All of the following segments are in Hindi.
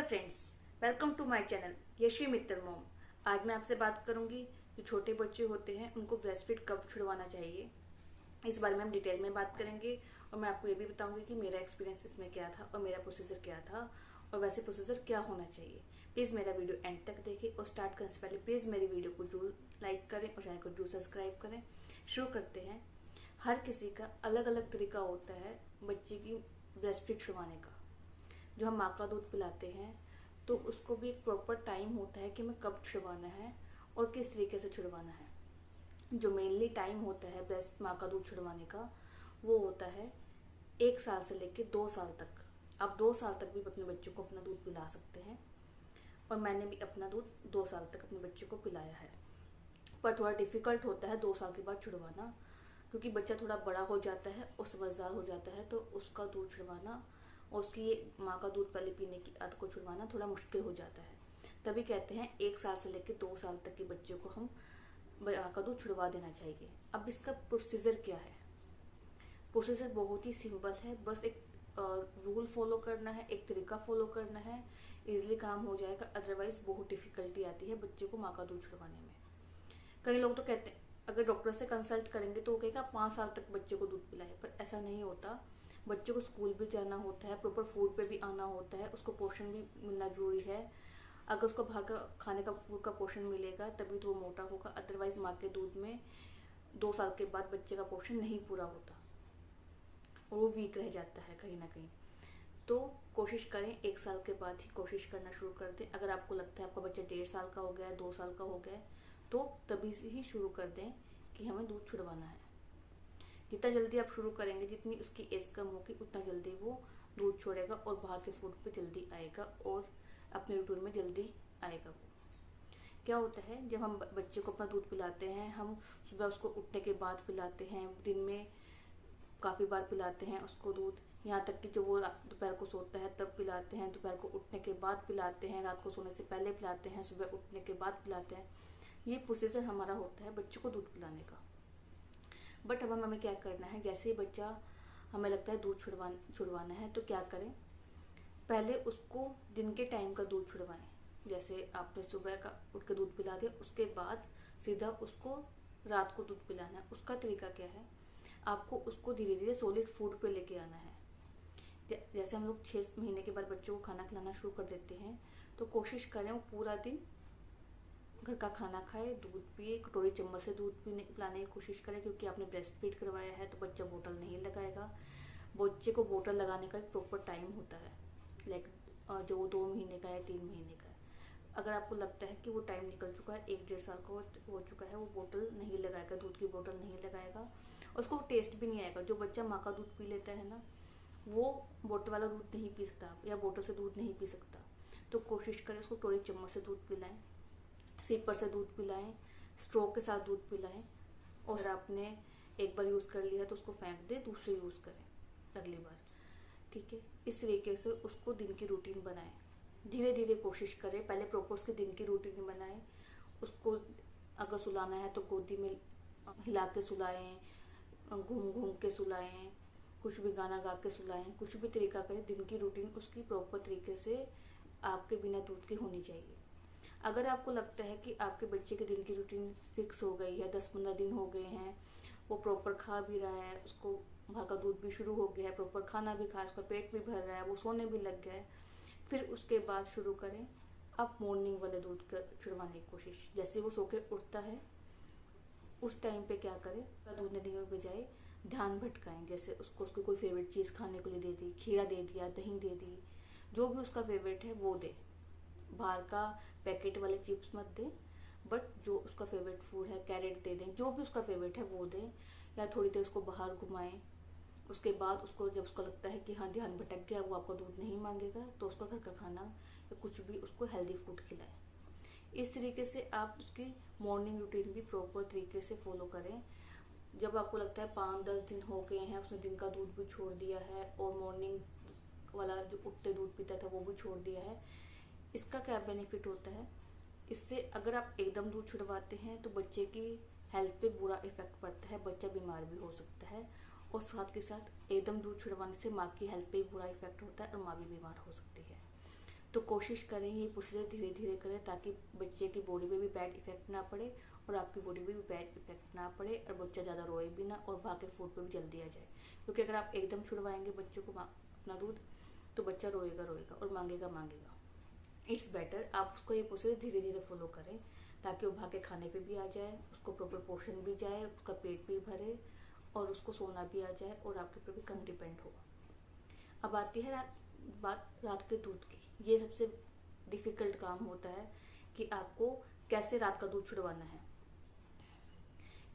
Hello friends, welcome to my channel Yashi Mittal mom. आज मैं आपसे बात करूंगी जो छोटे बच्चे होते हैं उनको ब्रेस्ट फीड कब छुड़वाना चाहिए। इस बारे में हम डिटेल में बात करेंगे और मैं आपको ये भी बताऊंगी कि मेरा एक्सपीरियंस इसमें क्या था और मेरा प्रोसीजर क्या था और वैसे प्रोसीजर क्या होना चाहिए। प्लीज़ मेरा वीडियो एंड तक देखें और स्टार्ट करने से पहले प्लीज़ मेरी वीडियो को जरूर लाइक करें और चैनल को जरूर सब्सक्राइब करें। शुरू करते हैं। हर किसी का अलग अलग तरीका होता है बच्चे की ब्रेस्ट फीड छुड़वाने का। जो हम माँ का दूध पिलाते हैं तो उसको भी एक प्रॉपर टाइम होता है कि हमें कब छुड़वाना है और किस तरीके से छुड़वाना है। जो मेनली टाइम होता है ब्रेस्ट माँ का दूध छुड़वाने का वो होता है 1 साल से लेकर 2 साल तक। आप 2 साल तक भी अपने बच्चों को अपना दूध पिला सकते हैं और मैंने भी अपना दूध 2 साल तक अपने बच्चों को पिलाया है। पर थोड़ा डिफिकल्ट होता है 2 साल के बाद छुड़वाना, क्योंकि बच्चा थोड़ा बड़ा हो जाता है और समझदार हो जाता है तो उसका दूध छुड़वाना और उसकी ये माँ का दूध वाले पीने की आदत को छुड़वाना थोड़ा मुश्किल हो जाता है। तभी कहते हैं 1 साल से लेकर 2 साल तक के बच्चों को हम माँ का दूध छुड़वा देना चाहिए। अब इसका प्रोसीजर क्या है? प्रोसीजर बहुत ही सिंपल है, बस एक रूल फॉलो करना है, एक तरीका फॉलो करना है, इजिली काम हो जाएगा। अदरवाइज बहुत डिफिकल्टी आती है बच्चे को माँ का दूध छुड़वाने में। कई लोग तो कहते हैं अगर डॉक्टर से कंसल्ट करेंगे तो वो कहेगा 5 साल तक बच्चे को दूध पिलाए, पर ऐसा नहीं होता। बच्चे को स्कूल भी जाना होता है, प्रॉपर फूड पे भी आना होता है, उसको पोषण भी मिलना जरूरी है। अगर उसको बाहर का खाने का फूड का पोषण मिलेगा तभी तो वो मोटा होगा। अदरवाइज माँ के दूध में 2 साल के बाद बच्चे का पोषण नहीं पूरा होता और वो वीक रह जाता है कहीं ना कहीं। तो कोशिश करें 1 साल के बाद ही कोशिश करना शुरू कर दें। अगर आपको लगता है आपका बच्चा 1.5 साल का हो गया है, 2 साल का हो गया है, तो तभी से ही शुरू कर दें कि हमें दूध छुड़वाना है। जितना जल्दी आप शुरू करेंगे, जितनी उसकी एज कम होगी उतना जल्दी वो दूध छोड़ेगा और बाहर के फूड पे जल्दी आएगा और अपने रूटीन में जल्दी आएगा। वो क्या होता है जब हम बच्चे को अपना दूध पिलाते हैं, हम सुबह उसको उठने के बाद पिलाते हैं, दिन में काफ़ी बार पिलाते हैं उसको दूध। यहाँ तक कि जो वो दोपहर को सोता है तब पिलाते हैं, दोपहर को उठने के बाद पिलाते हैं, रात को सोने से पहले पिलाते हैं, सुबह उठने के बाद पिलाते हैं। ये प्रोसीजर हमारा होता है बच्चों को दूध पिलाने का। बट अब हमें क्या करना है, जैसे ही बच्चा हमें लगता है दूध छुड़वाना है तो क्या करें, पहले उसको दिन के टाइम का दूध छुड़वाएं। जैसे आपने सुबह का उठ के दूध पिला दिया, उसके बाद सीधा उसको रात को दूध पिलाना है। उसका तरीका क्या है, आपको उसको धीरे धीरे सॉलिड फूड पे लेके आना है। जैसे हम लोग 6 महीने के बाद बच्चों को खाना खिलाना शुरू कर देते हैं तो कोशिश करें वो पूरा दिन घर का खाना खाए, दूध पिए, कटोरी चम्मच से दूध पीने पिलाने की कोशिश करें। क्योंकि आपने ब्रेस्ट फीड करवाया है तो बच्चा बोतल नहीं लगाएगा। बच्चे को बोतल लगाने का एक प्रॉपर टाइम होता है, लाइक जो 2 महीने का है, 3 महीने का है। अगर आपको लगता है कि वो टाइम निकल चुका है, 1-1.5 साल का हो चुका है, वो बोतल नहीं लगाएगा, दूध की बोतल नहीं लगाएगा और उसको टेस्ट भी नहीं आएगा। जो बच्चा माँ का दूध पी लेता है ना, वो बोतल वाला दूध नहीं पी सकता या बोतल से दूध नहीं पी सकता। तो कोशिश करें उसको कटोरी चम्मच से दूध पिलाएं, सिपर से दूध पिलाएं, स्ट्रो के साथ दूध पिलाएं। और अगर आपने एक बार यूज़ कर लिया तो उसको फेंक दें, दूसरे यूज़ करें अगली बार। ठीक है, इस तरीके से उसको दिन की रूटीन बनाएं। धीरे धीरे कोशिश करें, पहले प्रॉपर उसके दिन की रूटीन बनाएं। उसको अगर सुलाना है तो गोदी में हिला के सुलाएं, घूम घूम के सुलाएं, कुछ भी गाना गा के सुलाएं, कुछ भी तरीका करें। दिन की रूटीन उसकी प्रॉपर तरीके से आपके बिना दूध की होनी चाहिए। अगर आपको लगता है कि आपके बच्चे के दिन की रूटीन फिक्स हो गई है, 10-15 दिन हो गए हैं, वो प्रॉपर खा भी रहा है, उसको बाहर का दूध भी शुरू हो गया है, प्रॉपर खाना भी खा, उसका पेट भी भर रहा है, वो सोने भी लग गया है, फिर उसके बाद शुरू करें आप मॉर्निंग वाले दूध का छुड़वाने की कोशिश। जैसे वो सो के उठता है उस टाइम पे क्या करें, दूध देने के बजाय ध्यान भटकाएं। जैसे उसको उसकी कोई फेवरेट चीज़ खाने को लिए दे दी, खीरा दे दिया, दही दे दी, जो भी उसका फेवरेट है वो दे। बाहर का पैकेट वाले चिप्स मत दें, बट जो उसका फेवरेट फूड है, कैरेट दे दें, जो भी उसका फेवरेट है वो दें। या थोड़ी देर उसको बाहर घुमाएं। उसके बाद उसको जब उसका लगता है कि हाँ ध्यान भटक गया, वो आपका दूध नहीं मांगेगा, तो उसका घर का खाना या कुछ भी उसको हेल्दी फूड खिलाएं। इस तरीके से आप उसकी मॉर्निंग रूटीन भी प्रॉपर तरीके से फॉलो करें। जब आपको लगता है 5-10 दिन हो गए हैं, उसने दिन का दूध भी छोड़ दिया है और मॉर्निंग वाला जो उठते दूध पीता था वो भी छोड़ दिया है, इसका क्या बेनिफिट होता है, इससे अगर आप एकदम दूध छुड़वाते हैं तो बच्चे की हेल्थ पे बुरा इफेक्ट पड़ता है, बच्चा बीमार भी हो सकता है। और साथ के साथ एकदम दूध छुड़वाने से माँ की हेल्थ पे बुरा इफेक्ट होता है और माँ भी बीमार हो सकती है। तो कोशिश करें ये प्रोसीजर धीरे धीरे करें ताकि बच्चे की बॉडी पे भी बैड इफेक्ट ना पड़े और आपकी बॉडी पे भी बैड इफेक्ट ना पड़े और बच्चा ज़्यादा रोए भी ना और बाकी फूड पे भी जल्दी आ जाए। क्योंकि अगर आप एकदम छुड़वाएंगे बच्चों को अपना दूध तो बच्चा रोएगा रोएगा और मांगेगा मांगेगा। इट्स बेटर आप उसको ये प्रोसेस धीरे धीरे फॉलो करें ताकि वो भाग के खाने पे भी आ जाए, उसको प्रॉपर पोर्शन भी जाए, उसका पेट भी भरे और उसको सोना भी आ जाए और आपके ऊपर भी कम डिपेंड हो। अब आती है बात रात के दूध की। ये सबसे डिफिकल्ट काम होता है कि आपको कैसे रात का दूध छुड़वाना है।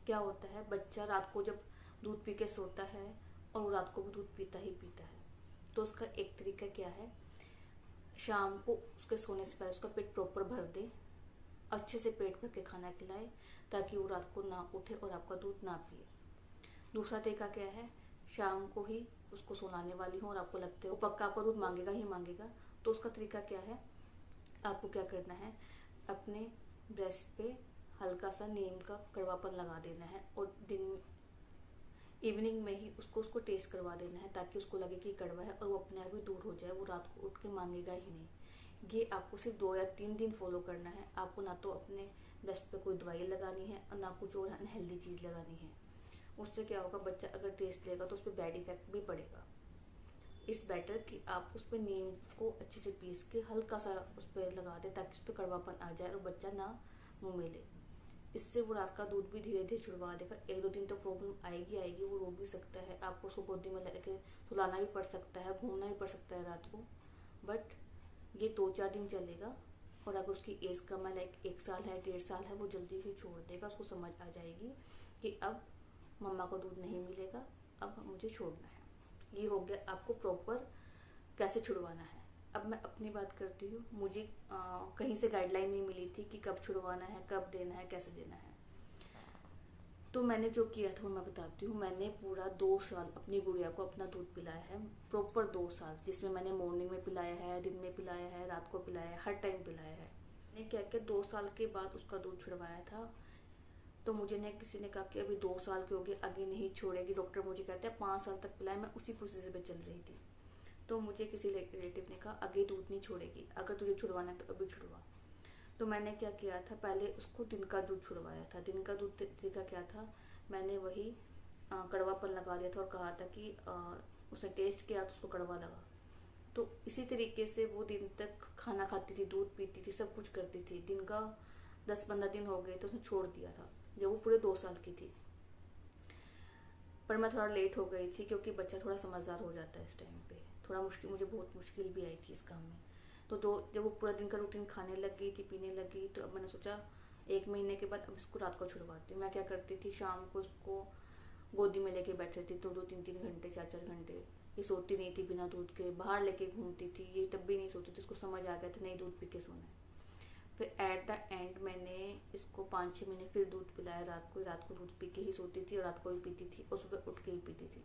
क्या होता है, बच्चा रात को जब दूध पी के सोता है और वो रात को भी दूध पीता ही पीता है, तो उसका एक तरीका क्या है, शाम को उसके सोने से पहले उसका पेट प्रॉपर भर दे, अच्छे से पेट भर के खाना खिलाए ताकि वो रात को ना उठे और आपका दूध ना पिए। दूसरा तरीका क्या है, शाम को ही उसको सुलाने वाली हो और आपको लगता है वो पक्का आपका दूध मांगेगा ही मांगेगा, तो उसका तरीका क्या है, आपको क्या करना है, अपने ब्रेस्ट पे हल्का सा नीम का कड़वापन लगा देना है और दिन इवनिंग में ही उसको टेस्ट करवा देना है ताकि उसको लगे कि कड़वा है और वो अपने आप ही दूर हो जाए, वो रात को उठ के मांगेगा ही नहीं। ये आपको सिर्फ 2 या 3 दिन फॉलो करना है। आपको ना तो अपने ब्रेस्ट पे कोई दवाई लगानी है और ना कुछ और अनहेल्दी चीज़ लगानी है। उससे क्या होगा, बच्चा अगर टेस्ट लेगा तो उस पर बैड इफेक्ट भी पड़ेगा। इट्स बेटर कि आप उस पर नीम को अच्छे से पीस के हल्का सा उस पर लगा दें ताकि उस पर कड़वापन आ जाए और बच्चा ना मुँह में ले। इससे वो रात का दूध भी धीरे धीरे छुड़वा देगा। 1-2 दिन तो प्रॉब्लम आएगी आएगी, वो रो भी सकता है, आपको उसको गोदी में लेके सुलाना भी पड़ सकता है, घूमना भी पड़ सकता है रात को, बट ये 2-4 दिन चलेगा। और अगर उसकी एज कम है, लाइक 1 साल है 1.5 साल है, वो जल्दी ही छोड़ देगा। उसको समझ आ जाएगी कि अब मम्मा को दूध नहीं मिलेगा, अब मुझे छोड़ना है। ये हो गया आपको प्रॉपर कैसे छुड़वाना है। अब मैं अपनी बात करती हूँ। मुझे कहीं से गाइडलाइन नहीं मिली थी कि कब छुड़वाना है, कब देना है, कैसे देना है। तो मैंने जो किया था वो मैं बताती हूँ। मैंने पूरा 2 साल अपनी गुड़िया को अपना दूध पिलाया है, प्रॉपर 2 साल, जिसमें मैंने मॉर्निंग में पिलाया है, दिन में पिलाया है, रात को पिलाया है, हर टाइम पिलाया है। मैंने क्या क्या 2 साल के बाद उसका दूध छुड़वाया था। तो मुझे ने किसी ने कहा कि अभी 2 साल के हो गए, आगे नहीं छोड़ेगी, डॉक्टर मुझे कहते हैं 5 साल तक पिलाए। मैं उसी प्रोसीजर पे चल रही थी। तो मुझे किसी रिलेटिव ने कहा आगे दूध नहीं छोड़ेगी, अगर तुझे छुड़वाना है तो अभी छुड़वा। तो मैंने क्या किया था, पहले उसको दिन का दूध छुड़वाया था। दिन का दूध तरीका क्या था, मैंने वही कड़वापन लगा दिया था और कहा था कि उसने टेस्ट किया तो उसको कड़वा लगा। तो इसी तरीके से वो दिन तक खाना खाती थी, दूध पीती थी, सब कुछ करती थी। दिन का 10-15 दिन हो गए तो उसने छोड़ दिया था जब वो पूरे 2 साल की थी। पर मैं थोड़ा लेट हो गई थी क्योंकि बच्चा थोड़ा समझदार हो जाता है इस टाइम पे। थोड़ा मुश्किल, मुझे बहुत मुश्किल भी आई थी इस काम में। तो जब वो पूरा दिन का रूटीन खाने लग गई थी, पीने लगी, तो अब मैंने सोचा 1 महीने के बाद अब इसको रात को छुड़वाती हूँ। मैं क्या करती थी, शाम को उसको गोदी में लेके बैठ रही थी 2-2, 3-3 घंटे, 4-4 घंटे। ये सोती नहीं थी बिना दूध के, बाहर लेके घूमती थी, ये तब भी नहीं सोती थी। उसको समझ आ गया था नहीं दूध पी के सोना है। फिर एट द एंड मैंने इसको 5-6 महीने फिर दूध पिलाया रात को दूध पी के ही सोती थी और रात को भी पीती थी और सुबह उठ के ही पीती थी।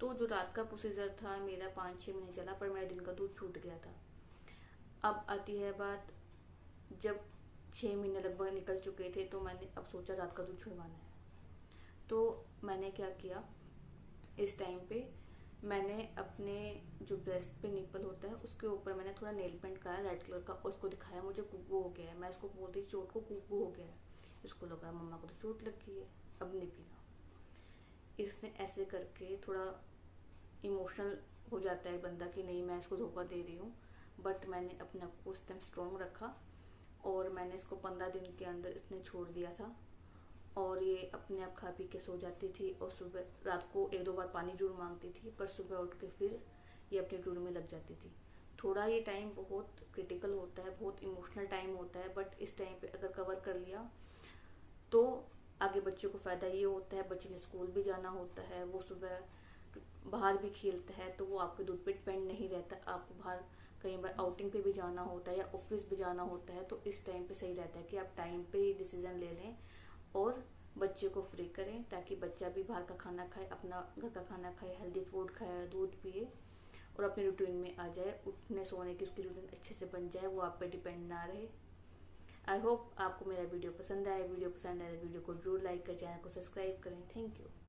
तो जो रात का प्रोसीजर था मेरा 5-6 महीने चला, पर मेरा दिन का दूध छूट गया था। अब आती है बात, जब 6 महीने लगभग निकल चुके थे तो मैंने अब सोचा रात का दूध छुड़वाना है। तो मैंने क्या किया, इस टाइम पे मैंने अपने जो ब्रेस्ट पे निपल होता है उसके ऊपर मैंने थोड़ा नेल पेंट कराया रेड कलर का और उसको दिखाया मुझे कुकू हो गया है। मैं इसको बोलती चोट को कुकू हो गया है। इसको लगा मम्मा को तो चोट लग गई है, अब नहीं पीना। इसने ऐसे करके थोड़ा इमोशनल हो जाता है बंदा कि नहीं मैं इसको धोखा दे रही हूँ, बट मैंने अपने आप को उस टाइम स्ट्रॉन्ग रखा और मैंने इसको 15 दिन के अंदर इसने छोड़ दिया था। और ये अपने आप खा पी के सो जाती थी और सुबह रात को 1-2 बार पानी जरूर मांगती थी, पर सुबह उठ के फिर ये अपने ड्यूड में लग जाती थी। थोड़ा ये टाइम बहुत क्रिटिकल होता है, बहुत इमोशनल टाइम होता है, बट इस टाइम पे अगर कवर कर लिया तो आगे बच्चे को फ़ायदा ये होता है, बच्चे ने स्कूल भी जाना होता है, वो सुबह बाहर भी खेलता है, तो वो आपके दूध पे डिपेंड नहीं रहता। आपको बाहर कई बार आउटिंग पे भी जाना होता है या ऑफिस भी जाना होता है, तो इस टाइम पे सही रहता है कि आप टाइम पे ही डिसीजन ले लें और बच्चे को फ्री करें ताकि बच्चा भी बाहर का खाना खाए, अपना घर का खाना खाए, हेल्दी फूड खाए, दूध पिए और अपने रूटीन में आ जाए। उठने सोने की उसकी रूटीन अच्छे से बन जाए, वो आप पे डिपेंड ना रहे। आई होप आपको मेरा वीडियो पसंद आए। वीडियो पसंद आए वीडियो को जरूर लाइक करें, चैनल को सब्सक्राइब करें। Thank you.